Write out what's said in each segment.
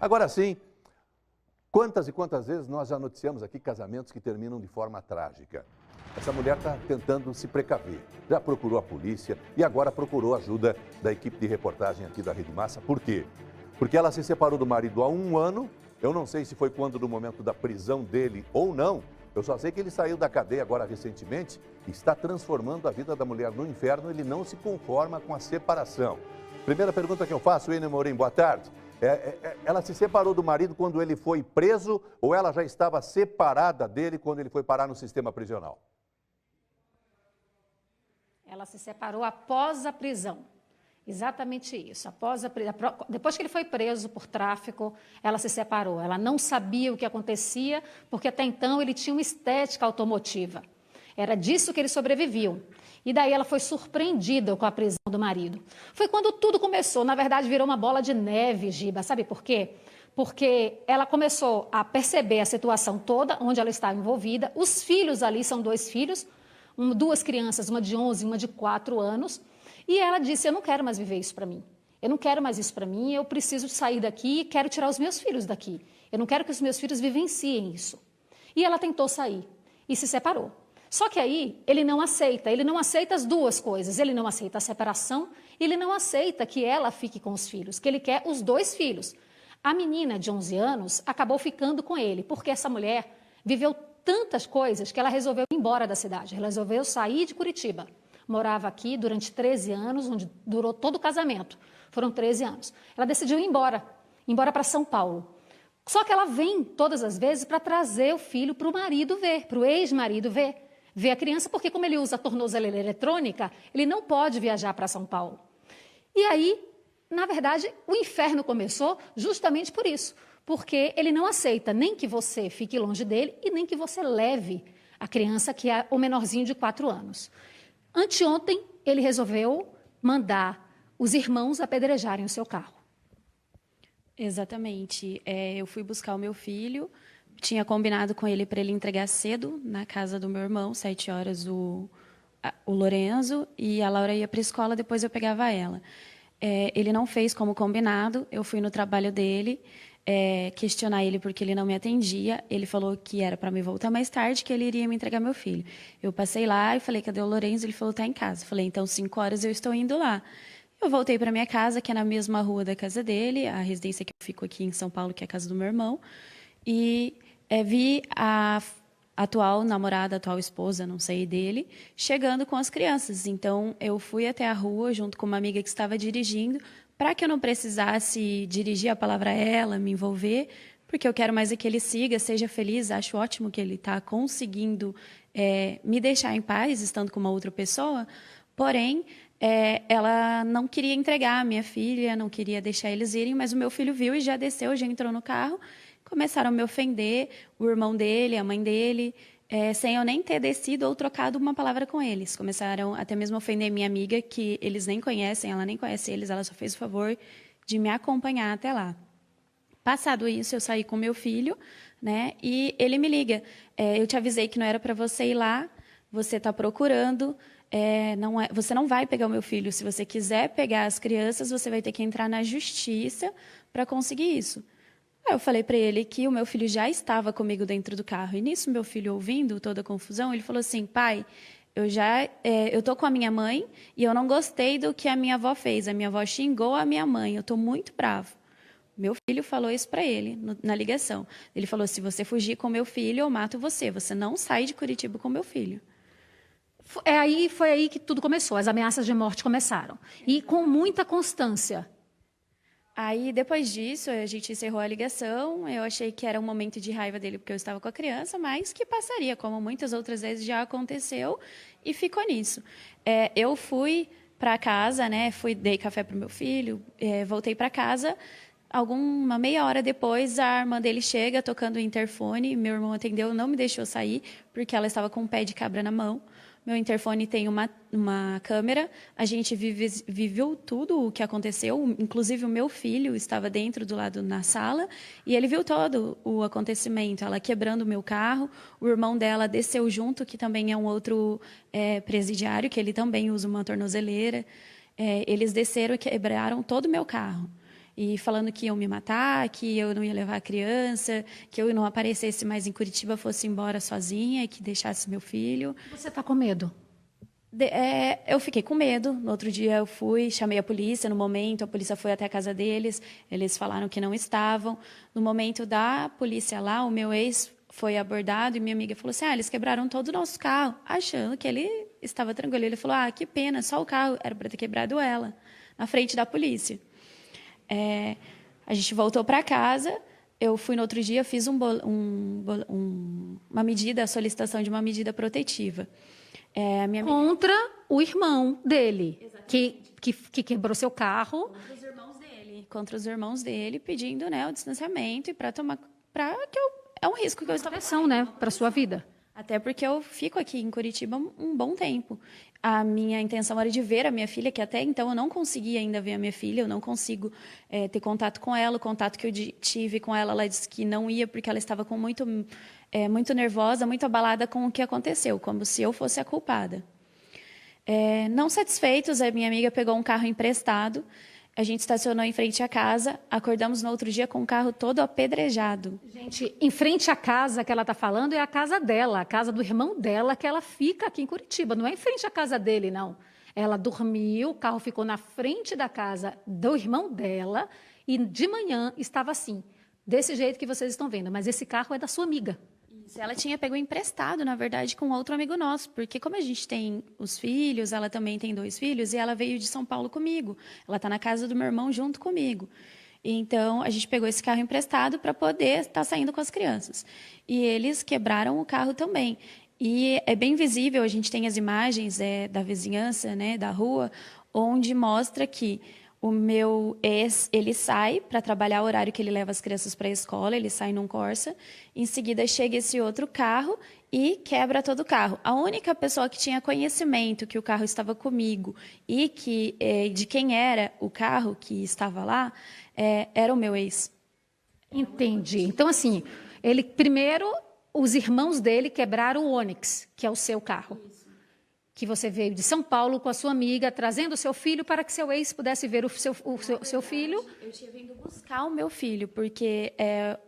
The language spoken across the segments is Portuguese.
Agora sim, quantas e quantas vezes nós já noticiamos aqui casamentos que terminam de forma trágica. Essa mulher está tentando se precaver, já procurou a polícia e agora procurou a ajuda da equipe de reportagem aqui da Rede Massa. Por quê? Porque ela se separou do marido há 1 ano, eu não sei se foi quando no momento da prisão dele ou não, eu só sei que ele saiu da cadeia agora recentemente e está transformando a vida da mulher no inferno, ele não se conforma com a separação. Primeira pergunta que eu faço, Ene Morim, boa tarde. Ela se separou do marido quando ele foi preso ou ela já estava separada dele quando ele foi parar no sistema prisional? Ela se separou após a prisão. Exatamente isso. Depois que ele foi preso por tráfico, ela se separou. Ela não sabia o que acontecia, porque até então ele tinha uma estética automotiva. Era disso que eles sobreviviam. E daí ela foi surpreendida com a prisão do marido. Foi quando tudo começou. Na verdade, virou uma bola de neve, Giba. Sabe por quê? Porque ela começou a perceber a situação toda, onde ela estava envolvida. Os filhos ali são 2 filhos, 2 crianças, uma de 11 e uma de 4 anos. E ela disse, eu não quero mais viver isso para mim. Eu não quero mais isso para mim, eu preciso sair daqui e quero tirar os meus filhos daqui. Eu não quero que os meus filhos vivenciem isso. E ela tentou sair e se separou. Só que aí ele não aceita as 2 coisas. Ele não aceita a separação, ele não aceita que ela fique com os filhos, que ele quer os 2 filhos. A menina de 11 anos acabou ficando com ele, porque essa mulher viveu tantas coisas que ela resolveu ir embora da cidade. Ela resolveu sair de Curitiba. Morava aqui durante 13 anos, onde durou todo o casamento. Foram 13 anos. Ela decidiu ir embora para São Paulo. Só que ela vem todas as vezes para trazer o filho para o marido ver, para o ex-marido ver a criança, porque como ele usa a tornozeleira eletrônica, ele não pode viajar para São Paulo. E aí, na verdade, o inferno começou justamente por isso, porque ele não aceita nem que você fique longe dele e nem que você leve a criança, que é o menorzinho de 4 anos. Anteontem, ele resolveu mandar os irmãos apedrejarem o seu carro. Exatamente. Eu fui buscar o meu filho, tinha combinado com ele para ele entregar cedo na casa do meu irmão, 7 horas, o Lorenzo, e a Laura ia para a escola, depois eu pegava ela. Ele não fez como combinado, eu fui no trabalho dele, questionar ele porque ele não me atendia. Ele falou que era para me voltar mais tarde, que ele iria me entregar meu filho. Eu passei lá e falei, cadê o Lorenzo? Ele falou, está em casa. Falei, então 5 horas eu estou indo lá. Eu voltei para minha casa, que é na mesma rua da casa dele, a residência que eu fico aqui em São Paulo, que é a casa do meu irmão, e vi a atual namorada, atual esposa, não sei, dele, chegando com as crianças. Então, eu fui até a rua junto com uma amiga que estava dirigindo, para que eu não precisasse dirigir a palavra a ela, me envolver, porque eu quero mais é que ele siga, seja feliz. Acho ótimo que ele está conseguindo me deixar em paz, estando com uma outra pessoa, porém, ela não queria entregar a minha filha, não queria deixar eles irem, mas o meu filho viu e já desceu, já entrou no carro. Começaram a me ofender, o irmão dele, a mãe dele, sem eu nem ter descido ou trocado uma palavra com eles. Começaram até mesmo a ofender minha amiga, que eles nem conhecem, ela nem conhece eles, ela só fez o favor de me acompanhar até lá. Passado isso, eu saí com meu filho, né? E ele me liga, eu te avisei que não era para você ir lá, você está procurando, você não vai pegar o meu filho. Se você quiser pegar as crianças, você vai ter que entrar na justiça para conseguir isso. Aí eu falei para ele que o meu filho já estava comigo dentro do carro. E nisso, meu filho, ouvindo toda a confusão, ele falou assim, pai, eu tô com a minha mãe e eu não gostei do que a minha avó fez. A minha avó xingou a minha mãe, eu estou muito bravo. Meu filho falou isso para ele na ligação. Ele falou, se você fugir com meu filho, eu mato você. Você não sai de Curitiba com meu filho. Foi aí que tudo começou, as ameaças de morte começaram. E com muita constância. Aí, depois disso, a gente encerrou a ligação. Eu achei que era um momento de raiva dele, porque eu estava com a criança, mas que passaria, como muitas outras vezes já aconteceu, e ficou nisso. Eu fui para casa, né? Dei café para o meu filho, voltei para casa. Uma meia hora depois, a irmã dele chega tocando o interfone. Meu irmão atendeu, não me deixou sair, porque ela estava com um pé de cabra na mão. Meu interfone tem uma câmera, a gente viveu tudo o que aconteceu, inclusive o meu filho estava do lado na sala, e ele viu todo o acontecimento, ela quebrando o meu carro, o irmão dela desceu junto, que também é um outro presidiário, que ele também usa uma tornozeleira, eles desceram e quebraram todo o meu carro. e falando que iam me matar, que eu não ia levar a criança, que eu não aparecesse mais em Curitiba, fosse embora sozinha e que deixasse meu filho. Você está com medo? Eu fiquei com medo. No outro dia eu fui, chamei a polícia. No momento, a polícia foi até a casa deles. Eles falaram que não estavam. No momento da polícia lá, o meu ex foi abordado e minha amiga falou assim, eles quebraram todo o nosso carro, achando que ele estava tranquilo. Ele falou, que pena, só o carro. Era para ter quebrado ela, na frente da polícia. A gente voltou para casa. Eu fui no outro dia, fiz uma medida, a solicitação de uma medida protetiva. Contra o irmão dele, que quebrou seu carro. Contra os irmãos dele, pedindo, o distanciamento e é um risco que eu estou proteção, para sua vida. Até porque eu fico aqui em Curitiba um bom tempo. A minha intenção era de ver a minha filha, que até então eu não conseguia ainda ver a minha filha, eu não consigo ter contato com ela. O contato que eu tive com ela, ela disse que não ia porque ela estava muito nervosa, muito abalada com o que aconteceu, como se eu fosse a culpada. Não satisfeitos, a minha amiga pegou um carro emprestado, a gente estacionou em frente à casa, acordamos no outro dia com o carro todo apedrejado. Gente, em frente à casa que ela está falando é a casa dela, a casa do irmão dela, que ela fica aqui em Curitiba. Não é em frente à casa dele, não. Ela dormiu, o carro ficou na frente da casa do irmão dela e de manhã estava assim, desse jeito que vocês estão vendo. Mas esse carro é da sua amiga. Ela tinha pego emprestado, na verdade, com outro amigo nosso, porque como a gente tem os filhos, ela também tem 2 filhos, e ela veio de São Paulo comigo. Ela está na casa do meu irmão junto comigo. Então, a gente pegou esse carro emprestado para poder estar saindo com as crianças. E eles quebraram o carro também. E é bem visível, a gente tem as imagens da vizinhança, da rua, onde mostra que o meu ex, ele sai para trabalhar o horário que ele leva as crianças para a escola, ele sai num Corsa, em seguida chega esse outro carro e quebra todo o carro. A única pessoa que tinha conhecimento que o carro estava comigo e de quem era o carro que estava lá, era o meu ex. Entendi. Então, assim, os irmãos dele quebraram o Onix, que é o seu carro. Isso. Que você veio de São Paulo com a sua amiga, trazendo o seu filho para que seu ex pudesse ver o seu filho. Eu tinha vindo buscar o meu filho, porque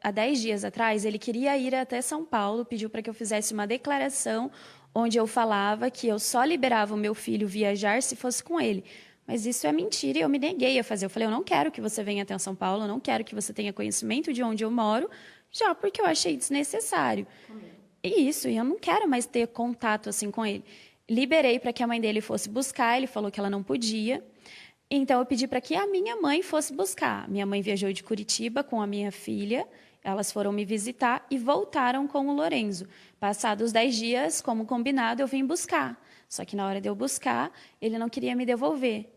há 10 dias atrás ele queria ir até São Paulo, pediu para que eu fizesse uma declaração onde eu falava que eu só liberava o meu filho viajar se fosse com ele. Mas isso é mentira e eu me neguei a fazer. Eu falei, eu não quero que você venha até São Paulo, eu não quero que você tenha conhecimento de onde eu moro, já porque eu achei desnecessário. E eu não quero mais ter contato assim com ele. Liberei para que a mãe dele fosse buscar, ele falou que ela não podia. Então, eu pedi para que a minha mãe fosse buscar. Minha mãe viajou de Curitiba com a minha filha, elas foram me visitar e voltaram com o Lorenzo. Passados 10 dias, como combinado, eu vim buscar. Só que na hora de eu buscar, ele não queria me devolver.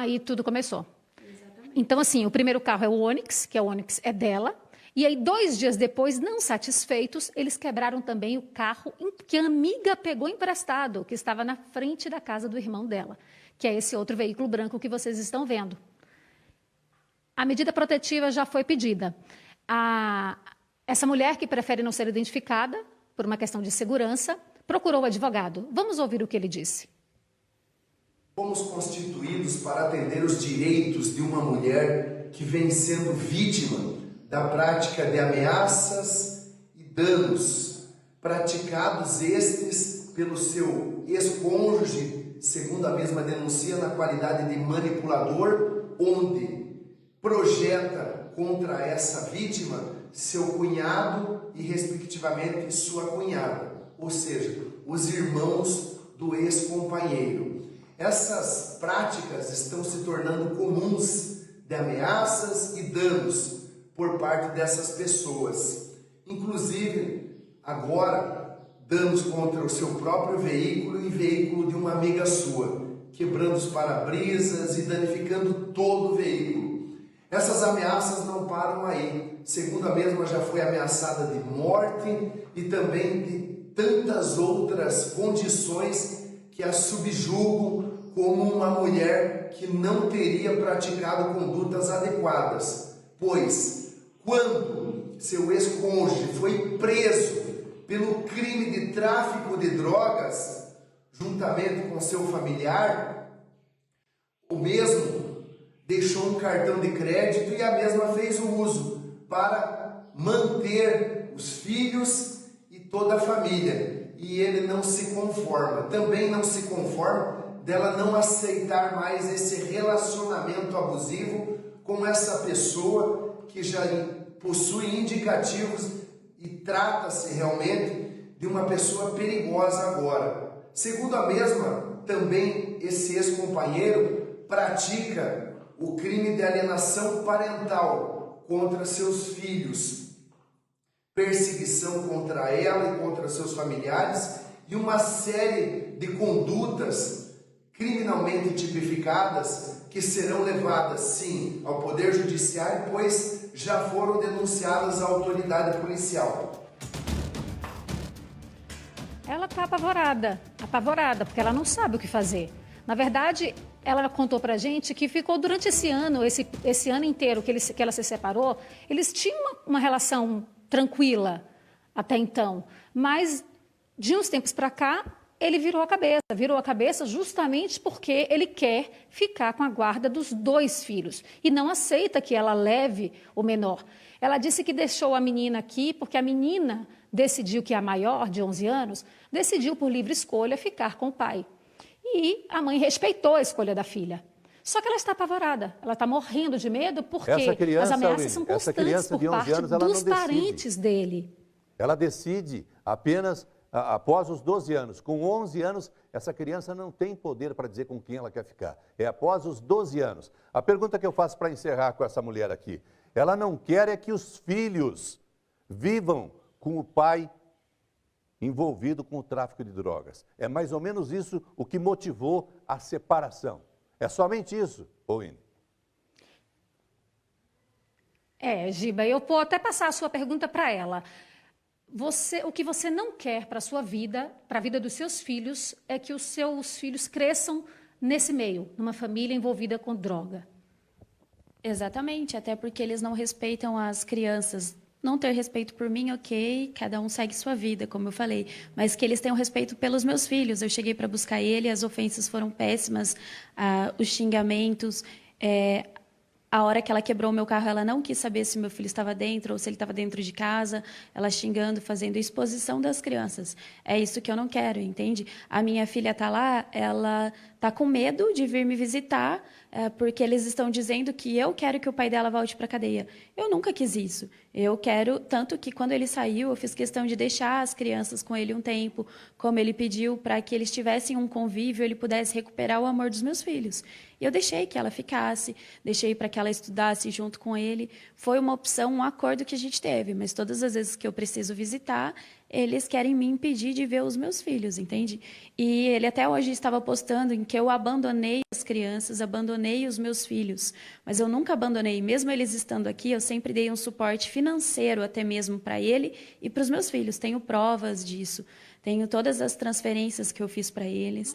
E tudo começou. Exatamente. Então, assim, o primeiro carro é o Onix, que o Onix é dela. E aí, 2 dias depois, não satisfeitos, eles quebraram também o carro que a amiga pegou emprestado, que estava na frente da casa do irmão dela, que é esse outro veículo branco que vocês estão vendo. A medida protetiva já foi pedida. Essa mulher, que prefere não ser identificada, por uma questão de segurança, procurou o advogado. Vamos ouvir o que ele disse. Fomos constituídos para atender os direitos de uma mulher que vem sendo vítima da prática de ameaças e danos praticados estes pelo seu ex-cônjuge, segundo a mesma denuncia, na qualidade de manipulador, onde projeta contra essa vítima seu cunhado e, respectivamente, sua cunhada, ou seja, os irmãos do ex-companheiro. Essas práticas estão se tornando comuns de ameaças e danos por parte dessas pessoas. Inclusive, agora, danos contra o seu próprio veículo e veículo de uma amiga sua, quebrando os para-brisas e danificando todo o veículo. Essas ameaças não param aí. Segundo a mesma, já foi ameaçada de morte e também de tantas outras condições que a subjugam como uma mulher que não teria praticado condutas adequadas, pois quando seu ex-cônjuge foi preso pelo crime de tráfico de drogas, juntamente com seu familiar, o mesmo deixou um cartão de crédito e a mesma fez o uso para manter os filhos e toda a família. E ele não se conforma, também não se conforma dela não aceitar mais esse relacionamento abusivo com essa pessoa que já possui indicativos e trata-se realmente de uma pessoa perigosa agora. Segundo a mesma, também esse ex-companheiro pratica o crime de alienação parental contra seus filhos, perseguição contra ela e contra seus familiares e uma série de condutas criminalmente tipificadas que serão levadas, sim, ao Poder Judiciário, pois já foram denunciadas à autoridade policial. Ela está apavorada, porque ela não sabe o que fazer. Na verdade, ela contou pra gente que ficou durante esse ano inteiro que ela se separou, eles tinham uma relação tranquila até então, mas de uns tempos para cá, ele virou a cabeça justamente porque ele quer ficar com a guarda dos 2 filhos e não aceita que ela leve o menor. Ela disse que deixou a menina aqui porque a menina decidiu, que é a maior, de 11 anos, decidiu por livre escolha ficar com o pai. E a mãe respeitou a escolha da filha. Só que ela está apavorada, ela está morrendo de medo porque as ameaças são constantes por parte dos parentes dele. Ela decide apenas após os 12 anos. Com 11 anos, essa criança não tem poder para dizer com quem ela quer ficar. É após os 12 anos. A pergunta que eu faço para encerrar com essa mulher aqui, ela não quer é que os filhos vivam com o pai envolvido com o tráfico de drogas. É mais ou menos isso o que motivou a separação. É somente isso, Oine? Giba, eu vou até passar a sua pergunta para ela. O que você não quer para a sua vida, para a vida dos seus filhos, é que os seus filhos cresçam nesse meio, numa família envolvida com droga. Exatamente, até porque eles não respeitam as crianças. Não ter respeito por mim, ok, cada um segue sua vida, como eu falei, mas que eles tenham respeito pelos meus filhos. Eu cheguei para buscar ele, as ofensas foram péssimas, os xingamentos. A hora que ela quebrou o meu carro, ela não quis saber se meu filho estava dentro ou se ele estava dentro de casa, ela xingando, fazendo exposição das crianças. É isso que eu não quero, entende? A minha filha está lá, ela está com medo de vir me visitar, porque eles estão dizendo que eu quero que o pai dela volte para a cadeia. Eu nunca quis isso. Eu quero, tanto que quando ele saiu, eu fiz questão de deixar as crianças com ele um tempo, como ele pediu, para que eles tivessem um convívio, ele pudesse recuperar o amor dos meus filhos. E eu deixei que ela ficasse, deixei para que ela estudasse junto com ele. Foi uma opção, um acordo que a gente teve, mas todas as vezes que eu preciso visitar, eles querem me impedir de ver os meus filhos, entende? E ele até hoje estava postando em que eu abandonei as crianças, abandonei os meus filhos, mas eu nunca abandonei. Mesmo eles estando aqui, eu sempre dei um suporte financeiro até mesmo para ele e para os meus filhos. Tenho provas disso, tenho todas as transferências que eu fiz para eles.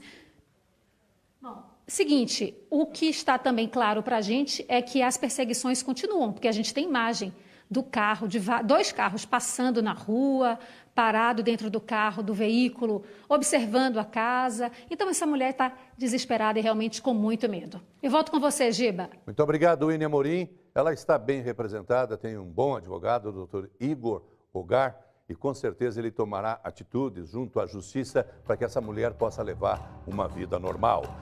Bom, seguinte, o que está também claro para a gente é que as perseguições continuam, porque a gente tem imagem do carro, de 2 carros passando na rua, parado dentro do carro, do veículo, observando a casa. Então, essa mulher está desesperada e realmente com muito medo. Eu volto com você, Giba. Muito obrigado, Oine Amorim. Ela está bem representada, tem um bom advogado, o doutor Igor Hogar, e com certeza ele tomará atitudes junto à justiça para que essa mulher possa levar uma vida normal.